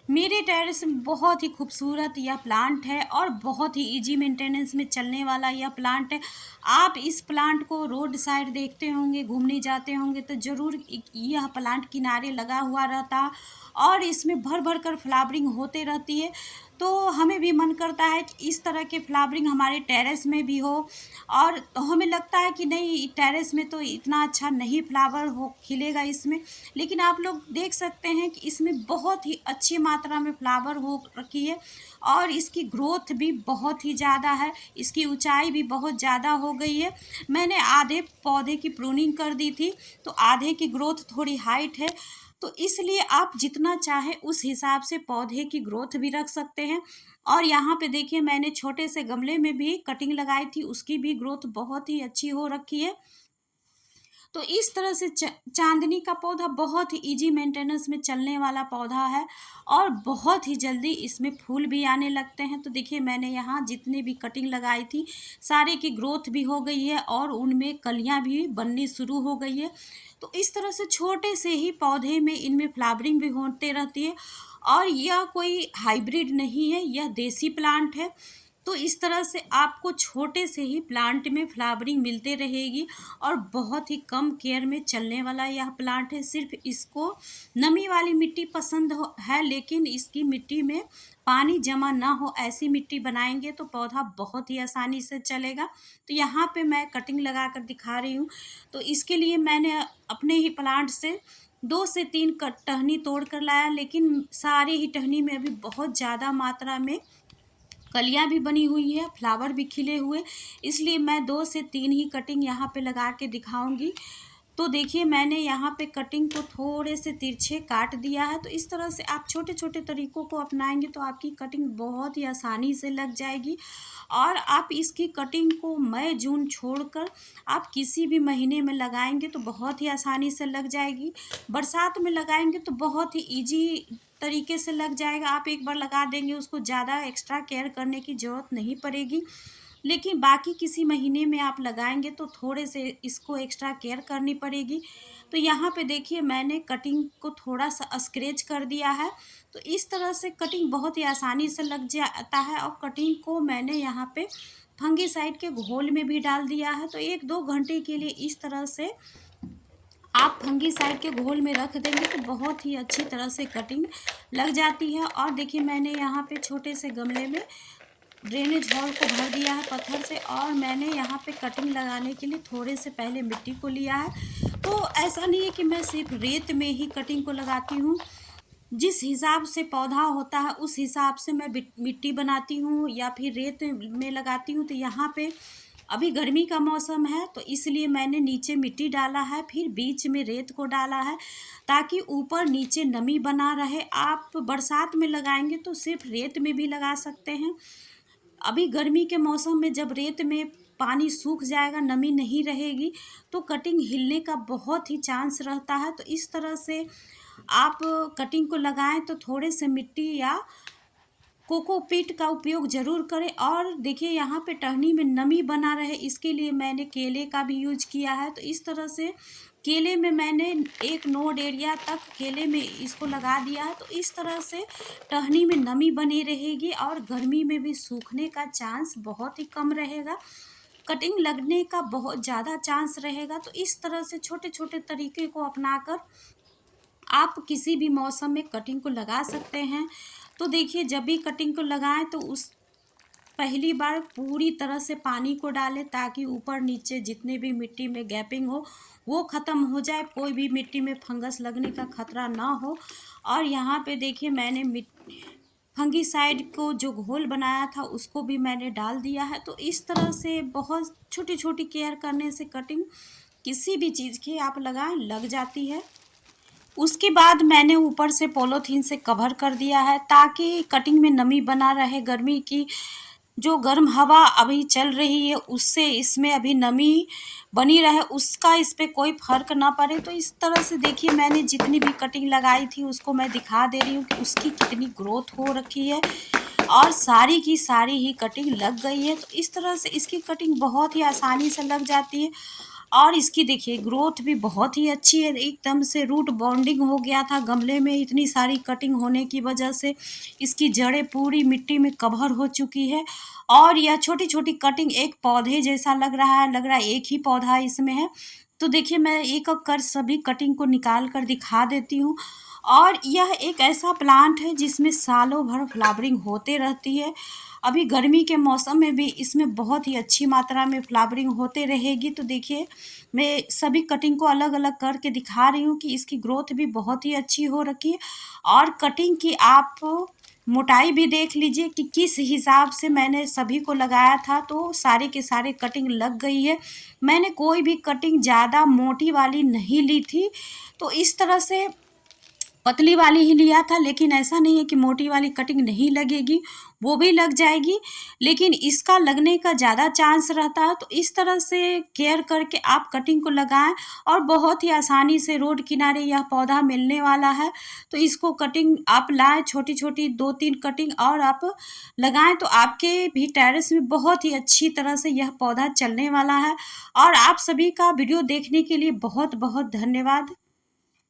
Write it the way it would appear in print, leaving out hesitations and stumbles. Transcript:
मेरे टेरेस में बहुत ही खूबसूरत यह प्लांट है और बहुत ही इजी मेंटेनेंस में चलने वाला यह प्लांट है। आप इस प्लांट को रोड साइड देखते होंगे, घूमने जाते होंगे तो ज़रूर यह प्लांट किनारे लगा हुआ रहता है और इसमें भर भर कर फ्लावरिंग होते रहती है। तो हमें भी मन करता है कि इस तरह के फ्लावरिंग हमारे टेरेस में भी हो और हमें लगता है कि नहीं, टेरेस में तो इतना अच्छा नहीं फ्लावर हो खिलेगा इसमें, लेकिन आप लोग देख सकते हैं कि इसमें बहुत ही अच्छी मात्रा में फ्लावर हो रखी है और इसकी ग्रोथ भी बहुत ही ज़्यादा है, इसकी ऊंचाई भी बहुत ज़्यादा हो गई है। मैंने आधे पौधे की प्रूनिंग कर दी थी तो आधे की ग्रोथ थोड़ी हाइट है, तो इसलिए आप जितना चाहे उस हिसाब से पौधे की ग्रोथ भी रख सकते हैं। और यहाँ पे देखिए, मैंने छोटे से गमले में भी कटिंग लगाई थी, उसकी भी ग्रोथ बहुत ही अच्छी हो रखी है। तो इस तरह से चांदनी का पौधा बहुत ही इजी मेंटेनेंस में चलने वाला पौधा है और बहुत ही जल्दी इसमें फूल भी आने लगते हैं। तो देखिए, मैंने यहाँ जितने भी कटिंग लगाई थी सारे की ग्रोथ भी हो गई है और उनमें कलियाँ भी बननी शुरू हो गई है। तो इस तरह से छोटे से ही पौधे में इनमें फ्लावरिंग भी होते रहती है और यह कोई हाइब्रिड नहीं है, यह देसी प्लांट है। तो इस तरह से आपको छोटे से ही प्लांट में फ्लावरिंग मिलते रहेगी और बहुत ही कम केयर में चलने वाला यह प्लांट है। सिर्फ इसको नमी वाली मिट्टी पसंद है, लेकिन इसकी मिट्टी में पानी जमा ना हो ऐसी मिट्टी बनाएंगे तो पौधा बहुत ही आसानी से चलेगा। तो यहाँ पे मैं कटिंग लगा कर दिखा रही हूँ। तो इसके लिए मैंने अपने ही प्लांट से 2 से 3 टहनी तोड़ कर लाया, लेकिन सारे ही टहनी में अभी बहुत ज़्यादा मात्रा में कलियां भी बनी हुई है, फ्लावर भी खिले हुए, इसलिए मैं 2 से 3 ही कटिंग यहाँ पे लगा के दिखाऊंगी। तो देखिए, मैंने यहाँ पे कटिंग को थोड़े से तिरछे काट दिया है। तो इस तरह से आप छोटे छोटे तरीकों को अपनाएंगे तो आपकी कटिंग बहुत ही आसानी से लग जाएगी और आप इसकी कटिंग को मई जून छोड़कर आप किसी भी महीने में लगाएंगे तो बहुत ही आसानी से लग जाएगी। बरसात में लगाएंगे तो बहुत ही ईजी तरीके से लग जाएगा। आप एक बार लगा देंगे, उसको ज़्यादा एक्स्ट्रा केयर करने की ज़रूरत नहीं पड़ेगी। लेकिन बाकी किसी महीने में आप लगाएंगे तो थोड़े से इसको एक्स्ट्रा केयर करनी पड़ेगी। तो यहाँ पे देखिए, मैंने कटिंग को थोड़ा सा स्क्रैच कर दिया है। तो इस तरह से कटिंग बहुत ही आसानी से लग जाता है और कटिंग को मैंने यहाँ पे फंगीसाइड के घोल में भी डाल दिया है। तो 1-2 घंटे के लिए इस तरह से आप फंगीसाइड के घोल में रख देंगे तो बहुत ही अच्छी तरह से कटिंग लग जाती है। और देखिए, मैंने यहाँ पे छोटे से गमले में ड्रेनेज हॉल को भर दिया है पत्थर से और मैंने यहाँ पे कटिंग लगाने के लिए थोड़े से पहले मिट्टी को लिया है। तो ऐसा नहीं है कि मैं सिर्फ रेत में ही कटिंग को लगाती हूँ, जिस हिसाब से पौधा होता है उस हिसाब से मैं मिट्टी बनाती हूँ या फिर रेत में लगाती हूँ। तो यहाँ पे अभी गर्मी का मौसम है तो इसलिए मैंने नीचे मिट्टी डाला है, फिर बीच में रेत को डाला है ताकि ऊपर नीचे नमी बना रहे। आप बरसात में लगाएंगे तो सिर्फ रेत में भी लगा सकते हैं। अभी गर्मी के मौसम में जब रेत में पानी सूख जाएगा, नमी नहीं रहेगी, तो कटिंग हिलने का बहुत ही चांस रहता है। तो इस तरह से आप कटिंग को लगाएं तो थोड़े से मिट्टी या कोकोपीट का उपयोग ज़रूर करें। और देखिए, यहाँ पे टहनी में नमी बना रहे इसके लिए मैंने केले का भी यूज किया है। तो इस तरह से केले में मैंने एक नोड एरिया तक केले में इसको लगा दिया है। तो इस तरह से टहनी में नमी बनी रहेगी और गर्मी में भी सूखने का चांस बहुत ही कम रहेगा, कटिंग लगने का बहुत ज़्यादा चांस रहेगा। तो इस तरह से छोटे छोटे तरीके को अपनाकर आप किसी भी मौसम में कटिंग को लगा सकते हैं। तो देखिए, जब भी कटिंग को लगाएं तो उस पहली बार पूरी तरह से पानी को डालें ताकि ऊपर नीचे जितने भी मिट्टी में गैपिंग हो वो ख़त्म हो जाए, कोई भी मिट्टी में फंगस लगने का खतरा ना हो। और यहाँ पे देखिए, मैंने फंगीसाइड को जो घोल बनाया था उसको भी मैंने डाल दिया है। तो इस तरह से बहुत छोटी छोटी केयर करने से कटिंग किसी भी चीज़ की आप लगाएं लग जाती है। उसके बाद मैंने ऊपर से पॉलीथीन से कवर कर दिया है ताकि कटिंग में नमी बना रहे। गर्मी की जो गर्म हवा अभी चल रही है उससे इसमें अभी नमी बनी रहे, उसका इस पे कोई फर्क ना पड़े। तो इस तरह से देखिए, मैंने जितनी भी कटिंग लगाई थी उसको मैं दिखा दे रही हूँ कि उसकी कितनी ग्रोथ हो रखी है और सारी की सारी ही कटिंग लग गई है। तो इस तरह से इसकी कटिंग बहुत ही आसानी से लग जाती है। और इसकी देखिए ग्रोथ भी बहुत ही अच्छी है, एकदम से रूट बॉन्डिंग हो गया था गमले में, इतनी सारी कटिंग होने की वजह से इसकी जड़ें पूरी मिट्टी में कवर हो चुकी है। और यह छोटी छोटी कटिंग एक पौधे जैसा लग रहा है एक ही पौधा इसमें है। तो देखिए मैं एक एक कर सभी कटिंग को निकाल कर दिखा देती हूँ। और यह एक ऐसा प्लांट है जिसमें सालों भर फ्लावरिंग होते रहती है। अभी गर्मी के मौसम में भी इसमें बहुत ही अच्छी मात्रा में फ्लावरिंग होते रहेगी। तो देखिए मैं सभी कटिंग को अलग अलग करके दिखा रही हूँ कि इसकी ग्रोथ भी बहुत ही अच्छी हो रखी है। और कटिंग की आप मोटाई भी देख लीजिए कि किस हिसाब से मैंने सभी को लगाया था, तो सारे के सारे कटिंग लग गई है। मैंने कोई भी कटिंग ज़्यादा मोटी वाली नहीं ली थी। तो इस तरह से पतली वाली ही लिया था, लेकिन ऐसा नहीं है कि मोटी वाली कटिंग नहीं लगेगी, वो भी लग जाएगी, लेकिन इसका लगने का ज़्यादा चांस रहता है। तो इस तरह से केयर करके आप कटिंग को लगाएं और बहुत ही आसानी से रोड किनारे यह पौधा मिलने वाला है। तो इसको कटिंग आप लाएं, छोटी छोटी 2-3 कटिंग और आप लगाएं, तो आपके भी टेरेस में बहुत ही अच्छी तरह से यह पौधा चलने वाला है। और आप सभी का वीडियो देखने के लिए बहुत बहुत धन्यवाद।